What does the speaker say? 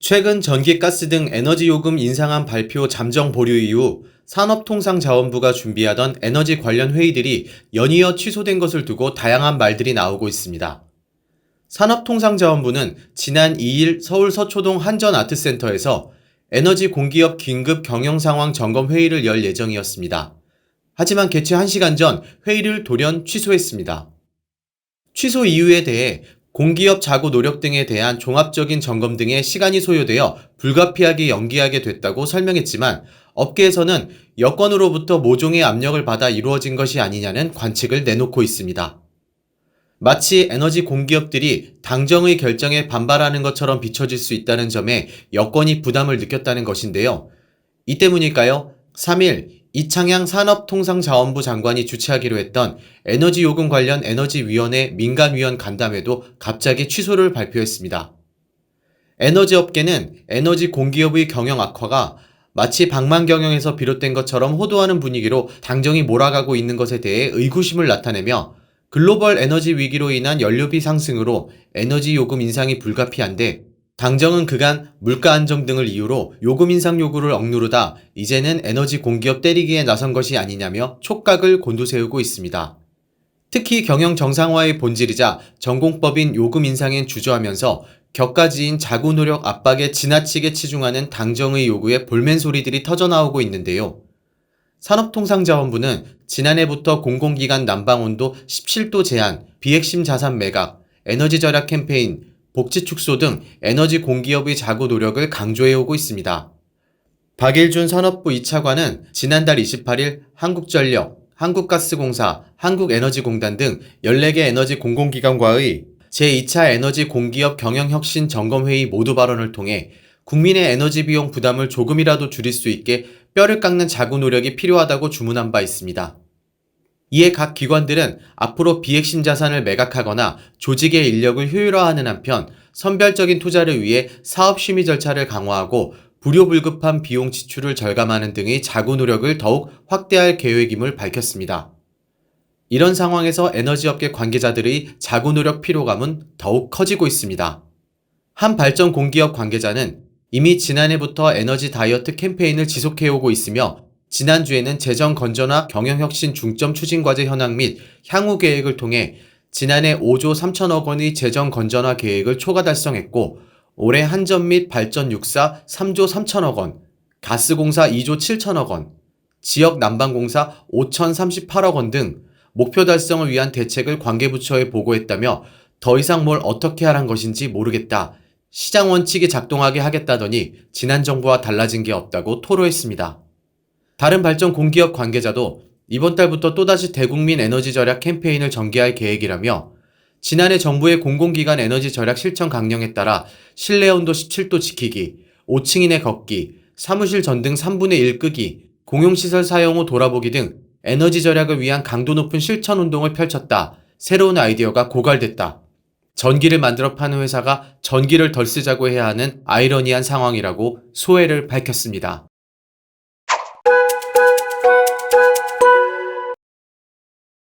최근 전기, 가스 등 에너지 요금 인상안 발표 잠정 보류 이후 산업통상자원부가 준비하던 에너지 관련 회의들이 연이어 취소된 것을 두고 다양한 말들이 나오고 있습니다. 산업통상자원부는 지난 2일 서울 서초동 한전아트센터에서 에너지 공기업 긴급 경영상황 점검 회의를 열 예정이었습니다. 하지만 개최 1시간 전 회의를 돌연 취소했습니다. 취소 이유에 대해 공기업 자구 노력 등에 대한 종합적인 점검 등의 시간이 소요되어 불가피하게 연기하게 됐다고 설명했지만 업계에서는 여권으로부터 모종의 압력을 받아 이루어진 것이 아니냐는 관측을 내놓고 있습니다. 마치 에너지 공기업들이 당정의 결정에 반발하는 것처럼 비춰질 수 있다는 점에 여권이 부담을 느꼈다는 것인데요. 이 때문일까요? 3일 이창양 산업통상자원부 장관이 주최하기로 했던 에너지 요금 관련 에너지위원회 민간위원 간담회도 갑자기 취소를 발표했습니다. 에너지업계는 에너지 공기업의 경영 악화가 마치 방만경영에서 비롯된 것처럼 호도하는 분위기로 당정이 몰아가고 있는 것에 대해 의구심을 나타내며 글로벌 에너지 위기로 인한 연료비 상승으로 에너지 요금 인상이 불가피한데 당정은 그간 물가 안정 등을 이유로 요금 인상 요구를 억누르다 이제는 에너지 공기업 때리기에 나선 것이 아니냐며 촉각을 곤두세우고 있습니다. 특히 경영 정상화의 본질이자 전공법인 요금 인상엔 주저하면서 격가지인 자구 노력 압박에 지나치게 치중하는 당정의 요구에 볼멘 소리들이 터져나오고 있는데요. 산업통상자원부는 지난해부터 공공기관 난방온도 17도 제한, 비핵심 자산 매각, 에너지 절약 캠페인, 복지 축소 등 에너지 공기업의 자구 노력을 강조해오고 있습니다. 박일준 산업부 2차관은 지난달 28일 한국전력, 한국가스공사, 한국에너지공단 등 14개 에너지 공공기관과의 제2차 에너지 공기업 경영혁신 점검회의 모두 발언을 통해 국민의 에너지 비용 부담을 조금이라도 줄일 수 있게 뼈를 깎는 자구 노력이 필요하다고 주문한 바 있습니다. 이에 각 기관들은 앞으로 비핵심 자산을 매각하거나 조직의 인력을 효율화하는 한편 선별적인 투자를 위해 사업 심의 절차를 강화하고 불효불급한 비용 지출을 절감하는 등의 자구 노력을 더욱 확대할 계획임을 밝혔습니다. 이런 상황에서 에너지업계 관계자들의 자구 노력 피로감은 더욱 커지고 있습니다. 한 발전 공기업 관계자는 이미 지난해부터 에너지 다이어트 캠페인을 지속해오고 있으며 지난주에는 재정 건전화 경영혁신 중점 추진과제 현황 및 향후 계획을 통해 지난해 5조 3천억 원의 재정 건전화 계획을 초과 달성했고 올해 한전 및 발전 6사 3조 3천억 원, 가스공사 2조 7천억 원, 지역 난방공사 5,038억 원 등 목표 달성을 위한 대책을 관계부처에 보고했다며 더 이상 뭘 어떻게 하란 것인지 모르겠다. 시장 원칙이 작동하게 하겠다더니 지난 정부와 달라진 게 없다고 토로했습니다. 다른 발전 공기업 관계자도 이번 달부터 또다시 대국민 에너지 절약 캠페인을 전개할 계획이라며 지난해 정부의 공공기관 에너지 절약 실천 강령에 따라 실내 온도 17도 지키기, 5층 이내 걷기, 사무실 전등 3분의 1 끄기, 공용시설 사용 후 돌아보기 등 에너지 절약을 위한 강도 높은 실천 운동을 펼쳤다. 새로운 아이디어가 고갈됐다. 전기를 만들어 파는 회사가 전기를 덜 쓰자고 해야 하는 아이러니한 상황이라고 소회를 밝혔습니다.